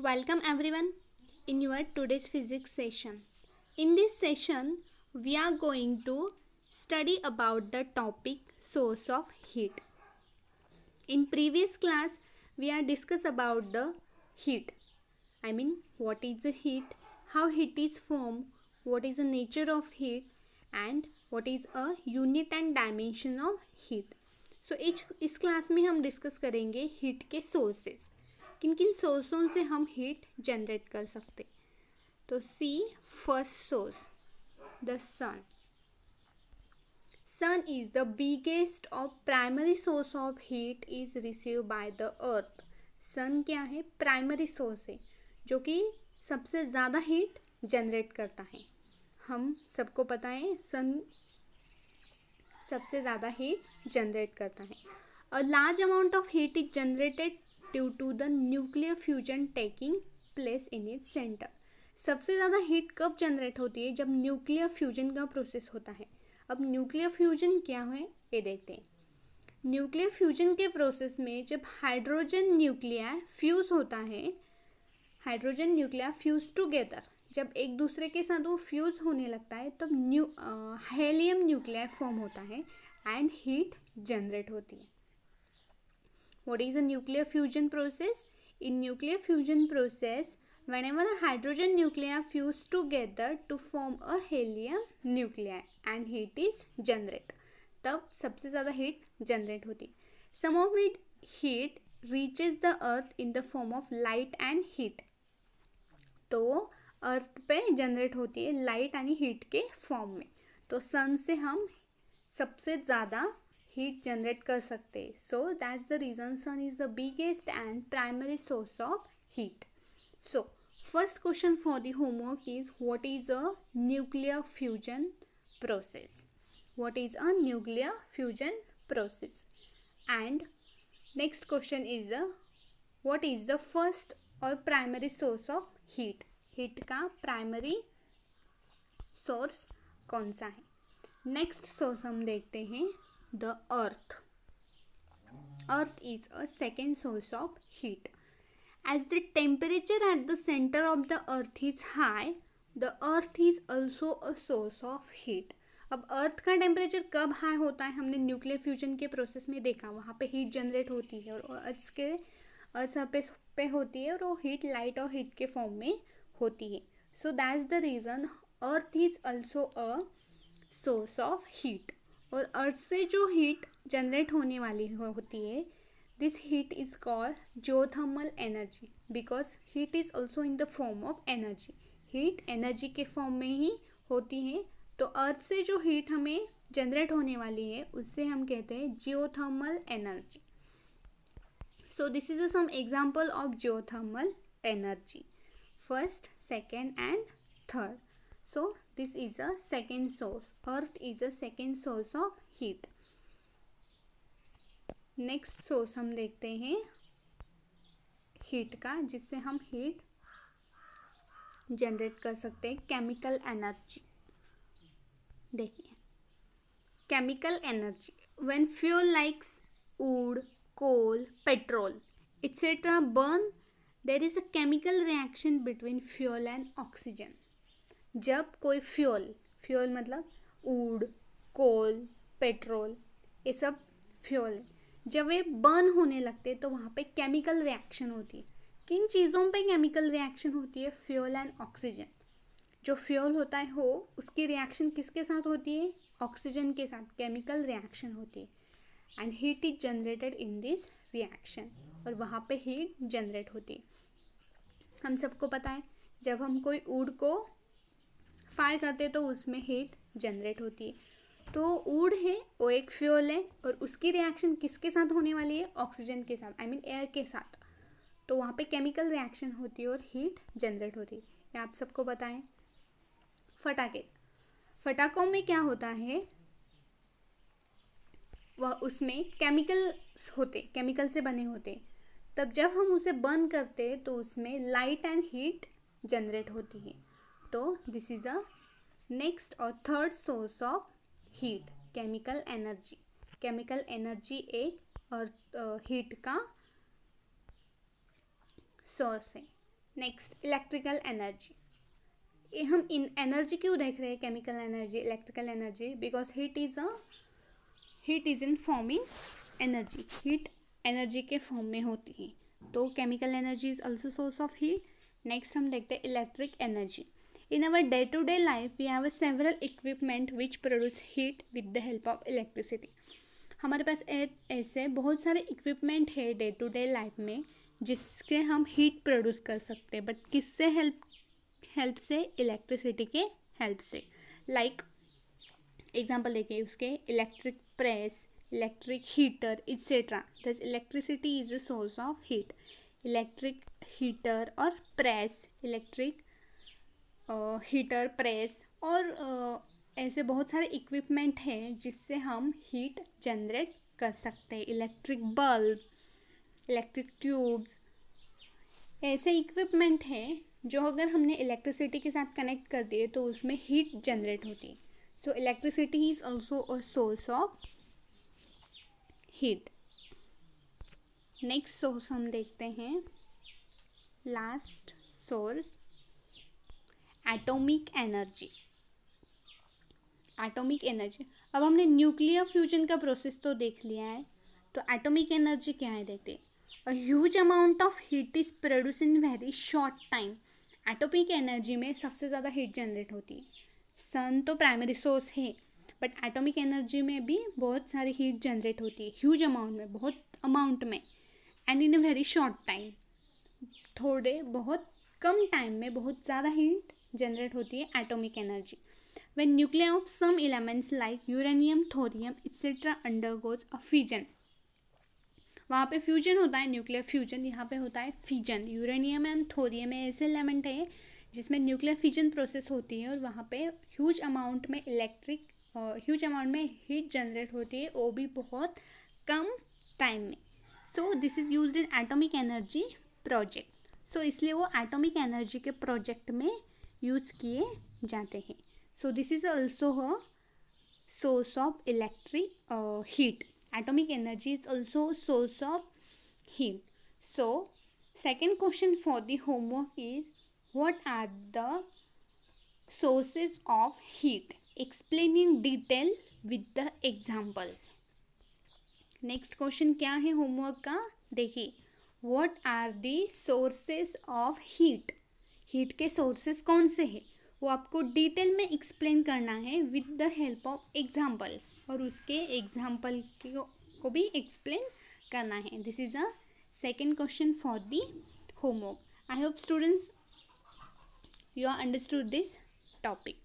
Welcome everyone in your today's physics session. In this session, we are going to study about the topic source of heat. In previous class, we are discuss about the heat. What is the heat, how heat is formed, what is the nature of heat, and what is a unit and dimension of heat. So इस class में हम discuss करेंगे heat के sources, किन किन सोर्सों से हम heat generate कर सकते. तो see first source, the sun. Sun is the biggest और primary source of heat is receive by the earth. Sun क्या है? प्राइमरी सोर्स है जो कि सबसे ज़्यादा हीट जनरेट करता है. हम सबको पता है सन सबसे ज़्यादा हीट जनरेट करता है. A large amount of heat is generated due to the nuclear fusion taking place in its centre. सबसे ज़्यादा हीट कब जनरेट होती है? जब न्यूक्लियर फ्यूजन का प्रोसेस होता है. अब न्यूक्लियर फ्यूजन क्या है ये देखते हैं. न्यूक्लियर फ्यूजन के प्रोसेस में जब हाइड्रोजन न्यूक्लिया फ्यूज होता है, हाइड्रोजन न्यूक्लिया फ्यूज टुगेदर, जब एक दूसरे के साथ वो फ्यूज होने लगता है तब हेलियम न्यूक्लिया फॉर्म होता है एंड हीट जनरेट होती है. What is a nuclear fusion process? In nuclear fusion process, whenever a hydrogen nuclei fuse together to form a helium nuclei and heat is generate, तब सबसे ज़्यादा heat generate होती. Some of it heat reaches the earth in the form of light and heat. तो अर्थ पे generate होती है light यानी heat के फॉर्म में. तो सन से हम सबसे ज़्यादा हीट जनरेट कर सकते हैं. So that's the reason sun is the biggest and primary source of heat. So first question for the homework is what is a nuclear fusion process. What is a nuclear fusion process. And next question is what is the first और primary source of heat. Heat का primary source कौन सा है? Next source हम देखते हैं the earth. Earth is a second source of heat. As the temperature at the center of the earth is high, the earth is also a source of heat. अब अर्थ का temperature कब high होता है? हमने nuclear fusion के process में देखा, वहाँ पे हीट जनरेट होती है और अर्थ सरफेस पे होती है और वो हीट लाइट और हीट के फॉर्म में होती है. सो that's the reason earth is also a source of heat. और अर्थ से जो हीट जनरेट होने वाली होती है, this heat is called geothermal energy, because heat is also in the form of energy. Heat energy के फॉर्म में ही होती है. तो अर्थ से जो हीट हमें जनरेट होने वाली है उससे हम कहते हैं geothermal energy. So this is some example of geothermal energy. First, second and third. So this is a second source. Earth is a second source of heat. Next source हम देखते हैं हीट का, जिससे हम हीट जनरेट कर सकते हैं. Chemical energy. देखिए, chemical energy. When fuel like wood, coal, petrol, etc. burn, there is a chemical reaction between fuel and oxygen. जब कोई फ्यूल मतलब वुड, कोल, पेट्रोल, ये सब फ्यूल है, जब वे बर्न होने लगते हैं तो वहाँ पे केमिकल रिएक्शन होती है. किन चीज़ों पे केमिकल रिएक्शन होती है? Fuel and oxygen. जो फ्यूल होता है हो उसकी रिएक्शन किसके साथ होती है? ऑक्सीजन के साथ केमिकल रिएक्शन होती है. And heat is generated in this reaction, और वहाँ पे हीट जनरेट होती है. हम सबको पता है जब हम कोई वुड को फायर करते तो उसमें हीट जनरेट होती है. तो वुड है वो एक फ्यूल है और उसकी रिएक्शन किसके साथ होने वाली है? ऑक्सीजन के साथ, एयर के साथ. तो वहाँ पे केमिकल रिएक्शन होती है और हीट जनरेट होती है. ये आप सबको पता है. फटाकों में क्या होता है? वह उसमें केमिकल से बने होते. तब जब हम उसे बर्न करते हैं तो उसमें लाइट एंड हीट जनरेट होती है. तो दिस इज अ नेक्स्ट और third source of heat, chemical energy. Chemical energy एक और हीट का सोर्स है. Next electrical energy. ये हम इन एनर्जी क्यों देख रहे हैं, chemical energy, electrical energy, because heat is in forming energy. Heat energy के फॉर्म में होती है, तो chemical energy is also source of heat. Next हम देखते हैं electric energy. In our day to day life we have several equipment which produce heat with the help of electricity. हमारे पास ऐसे बहुत सारे इक्विपमेंट है डे टू डे लाइफ में जिसके हम हीट प्रोड्यूस कर सकते हैं, बट किससे हेल्प से, इलेक्ट्रिसिटी के हेल्प से. लाइक एग्जाम्पल देखिए उसके, electric press, electric heater etcetera. Thus electricity is a source of heat. Electric heater और प्रेस, इलेक्ट्रिक हीटर, प्रेस और ऐसे बहुत सारे इक्विपमेंट हैं जिससे हम हीट जनरेट कर सकते हैं. इलेक्ट्रिक बल्ब, इलेक्ट्रिक ट्यूब्स, ऐसे इक्विपमेंट हैं जो अगर हमने इलेक्ट्रिसिटी के साथ कनेक्ट कर दिए तो उसमें हीट जनरेट होती है. So electricity is also a source of heat. Next source हम देखते हैं, last source, atomic energy. Atomic energy, अब हमने न्यूक्लियर फ्यूजन का प्रोसेस तो देख लिया है, तो एटॉमिक एनर्जी क्या है देखते हैं. A huge amount of heat is produce in very short time. Atomic energy में सबसे ज़्यादा हीट जनरेट होती है. सन तो प्राइमरी सोर्स है, बट एटॉमिक एनर्जी में भी बहुत सारी हीट जनरेट होती है, ह्यूज अमाउंट में, बहुत अमाउंट में, and in a very short time, थोड़े बहुत कम टाइम में बहुत ज़्यादा हीट जनरेट होती है atomic energy. When nuclei of some elements like uranium, thorium, etc. undergoes a fission, वहाँ पे फ्यूजन होता है, न्यूक्लियर फ्यूजन. यहाँ पे होता है फिजन. यूरेनियम एंड थोरियम में ऐसे एलिमेंट है जिसमें न्यूक्लियर फिजन प्रोसेस होती है और वहाँ पे ह्यूज अमाउंट में हीट जनरेट होती है, वो भी बहुत कम टाइम में. So this is used in atomic energy project. So इसलिए वो एटॉमिक एनर्जी के प्रोजेक्ट में यूज किए जाते हैं. So this is also a source of electric heat. Atomic energy is also a source of heat. So second question for the homework is, what are the sources of heat? Explain in detail with the examples. Next question क्या है homework का, देखिए, what are the sources of heat? Heat के sources कौन से हैं वो आपको डिटेल में एक्सप्लेन करना है with the help of examples, और उसके एग्जाम्पल को भी एक्सप्लेन करना है. This is a second question for the homework. I hope students you understood this topic.